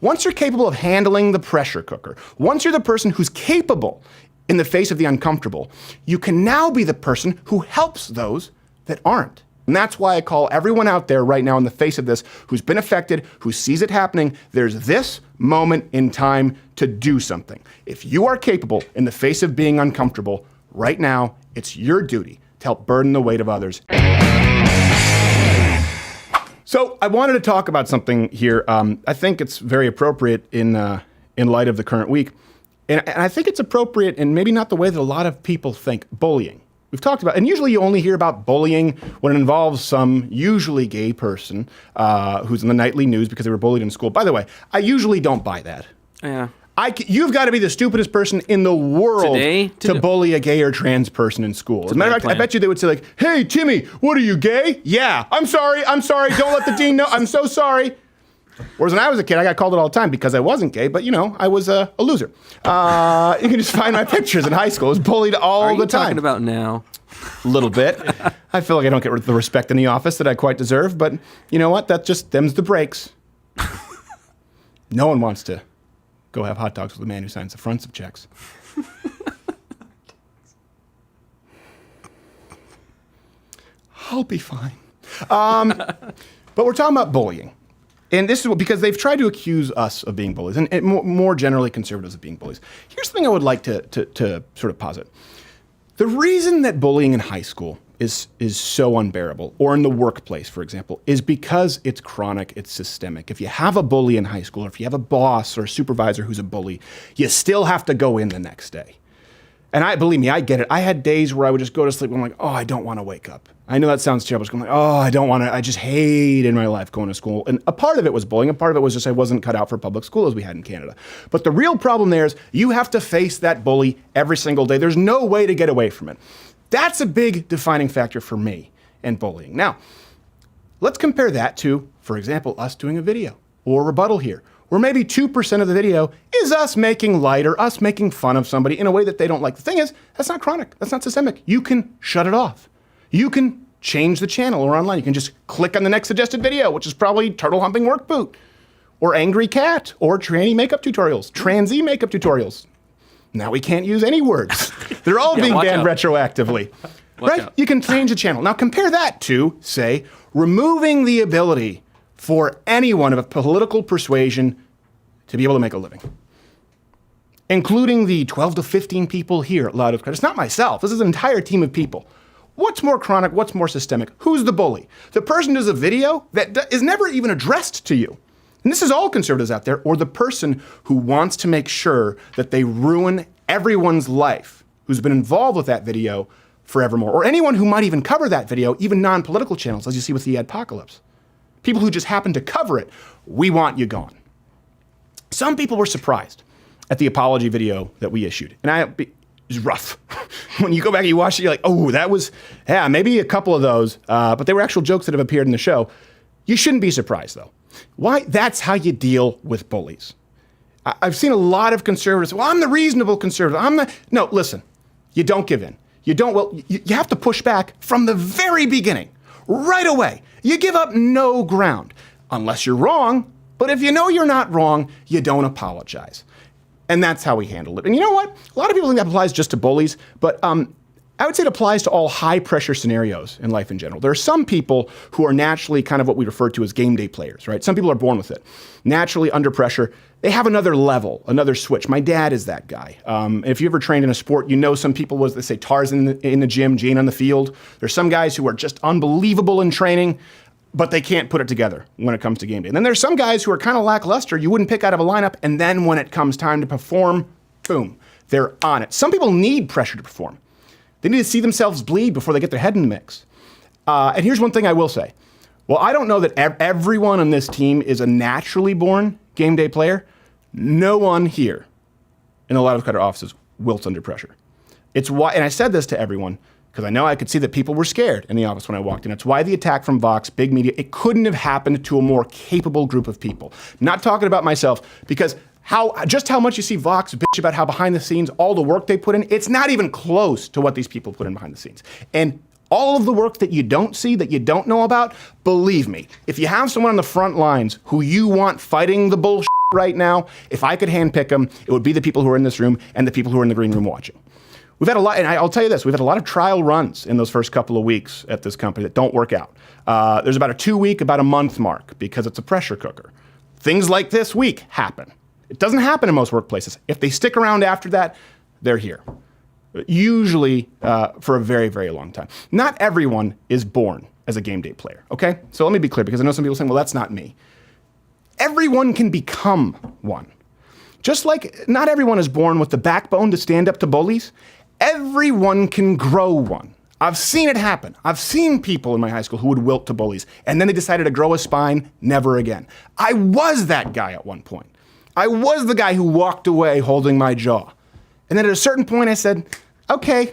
Once you're capable of handling the pressure cooker, once you're the person who's capable in the face of the uncomfortable, you can now be the person who helps those that aren't. And that's why I call everyone out there right now in the face of this who's been affected, who sees it happening, there's this moment in time to do something. If you are capable in the face of being uncomfortable, right now, it's your duty to help burden the weight of others. So I wanted to talk about something here. I think it's very appropriate in light of the current week. And I think it's appropriate in maybe not the way that a lot of people think. Bullying. We've talked about, and usually you only hear about bullying when it involves some usually gay person who's in the nightly news because they were bullied in school. By the way, I usually don't buy that. Yeah. You've got to be the stupidest person in the world to bully a gay or trans person in school. As a matter of fact, I bet you they would say like, hey, Timmy, what are you, gay? Yeah, I'm sorry, don't let the dean know, I'm so sorry. Whereas when I was a kid, I got called it all the time because I wasn't gay, but I was a loser. You can just find my pictures in high school. I was bullied all the time. Are you talking about now? A little bit. I feel like I don't get the respect in the office that I quite deserve, but you know what? That just them's the breaks. No one wants to go have hot dogs with a man who signs the fronts of checks. I'll be fine. But we're talking about bullying. And this is because they've tried to accuse us of being bullies, and more generally conservatives of being bullies. Here's something I would like to sort of posit. The reason that bullying in high school is so unbearable, or in the workplace, for example, is because it's chronic, it's systemic. If you have a bully in high school, or if you have a boss or a supervisor who's a bully, you still have to go in the next day. And believe me, I get it. I had days where I would just go to sleep and I'm like, oh, I don't want to wake up. I know that sounds terrible. I'm like, oh, I don't want to. I just hated my life going to school. And a part of it was bullying. A part of it was just I wasn't cut out for public school as we had in Canada. But the real problem there is you have to face that bully every single day. There's no way to get away from it. That's a big defining factor for me in bullying. Now, let's compare that to, for example, us doing a video or a rebuttal here, where maybe 2% of the video is us making light or us making fun of somebody in a way that they don't like. The thing is, that's not chronic. That's not systemic. You can shut it off. You can change the channel or online. You can just click on the next suggested video, which is probably turtle humping work boot or angry cat or tranny makeup tutorials, transy makeup tutorials. Now we can't use any words. They're all being banned retroactively. Right? You can change the channel. Now compare that to, say, removing the ability for anyone of a political persuasion to be able to make a living, including the 12 to 15 people here at Loud of Credit. It's not myself. This is an entire team of people. What's more chronic? What's more systemic? Who's the bully? The person who does a video that is never even addressed to you. And this is all conservatives out there, or the person who wants to make sure that they ruin everyone's life who's been involved with that video forevermore, or anyone who might even cover that video, even non-political channels, as you see with the Adpocalypse. People who just happen to cover it, we want you gone. Some people were surprised at the apology video that we issued. And it was rough. When you go back and you watch it, you're like, oh, that was, yeah, maybe a couple of those, but they were actual jokes that have appeared in the show. You shouldn't be surprised, though. Why? That's how you deal with bullies. I've seen a lot of conservatives, well, I'm the reasonable conservative. No, listen, you don't give in. You have to push back from the very beginning, right away. You give up no ground, unless you're wrong. But if you know you're not wrong, you don't apologize. And that's how we handle it. And you know what? A lot of people think that applies just to bullies, but I would say it applies to all high-pressure scenarios in life in general. There are some people who are naturally kind of what we refer to as game day players, right? Some people are born with it. Naturally, under pressure, they have another level, another switch. My dad is that guy. If you ever trained in a sport, you know some people, they say Tarzan in the gym, Jane on the field. There's some guys who are just unbelievable in training, but they can't put it together when it comes to game day. And then there's some guys who are kind of lackluster, you wouldn't pick out of a lineup, and then when it comes time to perform, boom, they're on it. Some people need pressure to perform. They need to see themselves bleed before they get their head in the mix. And here's one thing I will say. Well, I don't know that everyone on this team is a naturally born game day player. No one here in the Loud of Credit offices wilts under pressure. It's why, and I said this to everyone, because I know I could see that people were scared in the office when I walked in. It's why the attack from Vox, big media, it couldn't have happened to a more capable group of people. Not talking about myself, because just how much you see Vox bitch about how behind the scenes, all the work they put in, it's not even close to what these people put in behind the scenes. And all of the work that you don't see, that you don't know about, believe me, if you have someone on the front lines who you want fighting the bullshit right now, if I could handpick them, it would be the people who are in this room and the people who are in the green room watching. We've had a lot, and I'll tell you this, we've had a lot of trial runs in those first couple of weeks at this company that don't work out. There's about a 2-week, about a month mark because it's a pressure cooker. Things like this week happen. It doesn't happen in most workplaces. If they stick around after that, they're here. Usually for a very, very long time. Not everyone is born as a game day player, okay? So let me be clear, because I know some people saying, well, that's not me. Everyone can become one. Just like not everyone is born with the backbone to stand up to bullies, everyone can grow one. I've seen it happen. I've seen people in my high school who would wilt to bullies, and then they decided to grow a spine, never again. I was that guy at one point. I was the guy who walked away holding my jaw. And then at a certain point I said, okay,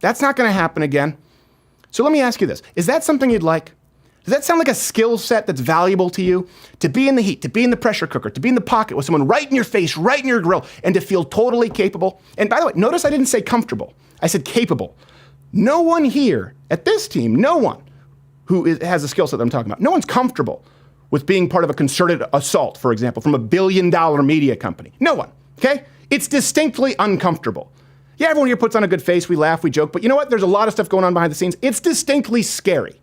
that's not gonna happen again. So let me ask you this, is that something you'd like? Does that sound like a skill set that's valuable to you? To be in the heat, to be in the pressure cooker, to be in the pocket with someone right in your face, right in your grill, and to feel totally capable? And by the way, notice I didn't say comfortable. I said capable. No one here at this team, no one who has a skill set that I'm talking about, no one's comfortable with being part of a concerted assault, for example, from $1 billion media company. No one, okay? It's distinctly uncomfortable. Yeah, everyone here puts on a good face, we laugh, we joke, but you know what? There's a lot of stuff going on behind the scenes. It's distinctly scary.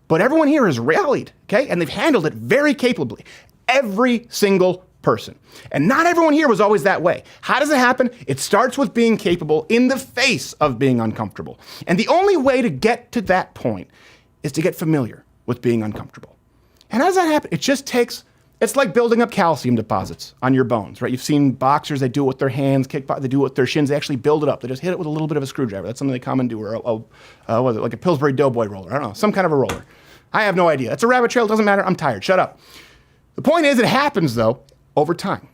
But everyone here has rallied, okay? And they've handled it very capably. Every single person. And not everyone here was always that way. How does it happen? It starts with being capable in the face of being uncomfortable. And the only way to get to that point is to get familiar with being uncomfortable. And how does that happen? It just takes, it's like building up calcium deposits on your bones, right? You've seen boxers, they do it with their hands, they do it with their shins, they actually build it up. They just hit it with a little bit of a screwdriver. That's something they come and do, or what is it, like a Pillsbury Doughboy roller, I don't know, some kind of a roller. I have no idea. It's a rabbit trail, it doesn't matter, I'm tired, shut up. The point is, it happens though, over time,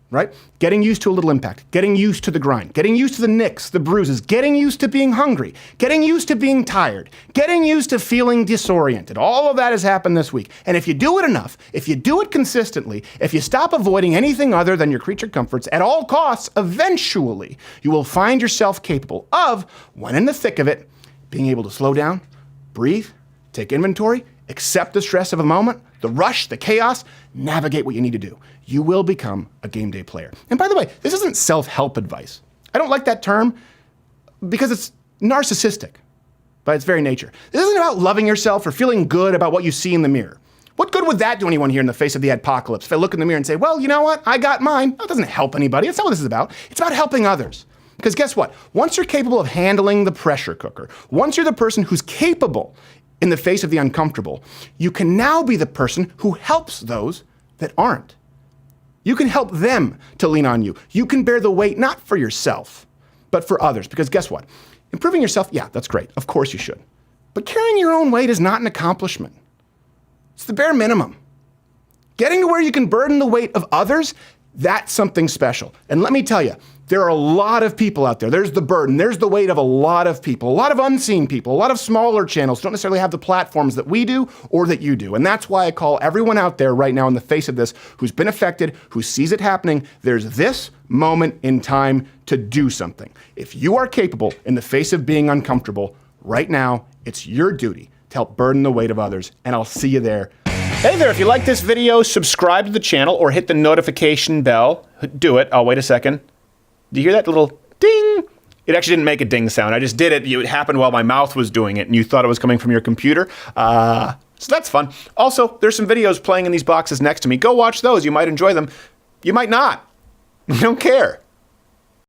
right? Getting used to a little impact, getting used to the grind, getting used to the nicks, the bruises, getting used to being hungry, getting used to being tired, getting used to feeling disoriented. All of that has happened this week. And if you do it enough, if you do it consistently, if you stop avoiding anything other than your creature comforts at all costs, eventually you will find yourself capable of, when in the thick of it, being able to slow down, breathe, take inventory, accept the stress of a moment, the rush, the chaos, navigate what you need to do. You will become a game day player. And by the way, this isn't self-help advice. I don't like that term because it's narcissistic by its very nature. This isn't about loving yourself or feeling good about what you see in the mirror. What good would that do anyone here in the face of the apocalypse if I look in the mirror and say, well, you know what, I got mine. That doesn't help anybody. That's not what this is about. It's about helping others. Because guess what? Once you're capable of handling the pressure cooker, once you're the person who's capable in the face of the uncomfortable, you can now be the person who helps those that aren't. You can help them to lean on you. You can bear the weight not for yourself, but for others. Because guess what? Improving yourself, yeah, that's great. Of course you should. But carrying your own weight is not an accomplishment. It's the bare minimum. Getting to where you can burden the weight of others, that's something special. And let me tell you, there are a lot of people out there. There's the burden. There's the weight of a lot of people, a lot of unseen people, a lot of smaller channels who don't necessarily have the platforms that we do or that you do. And that's why I call everyone out there right now in the face of this who's been affected, who sees it happening, there's this moment in time to do something. If you are capable in the face of being uncomfortable right now, it's your duty to help burden the weight of others. And I'll see you there. Hey there, if you like this video, subscribe to the channel or hit the notification bell. Do it. I'll wait a second. Do you hear that little ding? It actually didn't make a ding sound. I just did it. It happened while my mouth was doing it, and you thought it was coming from your computer. So that's fun. Also, there's some videos playing in these boxes next to me. Go watch those. You might enjoy them. You might not. I don't care.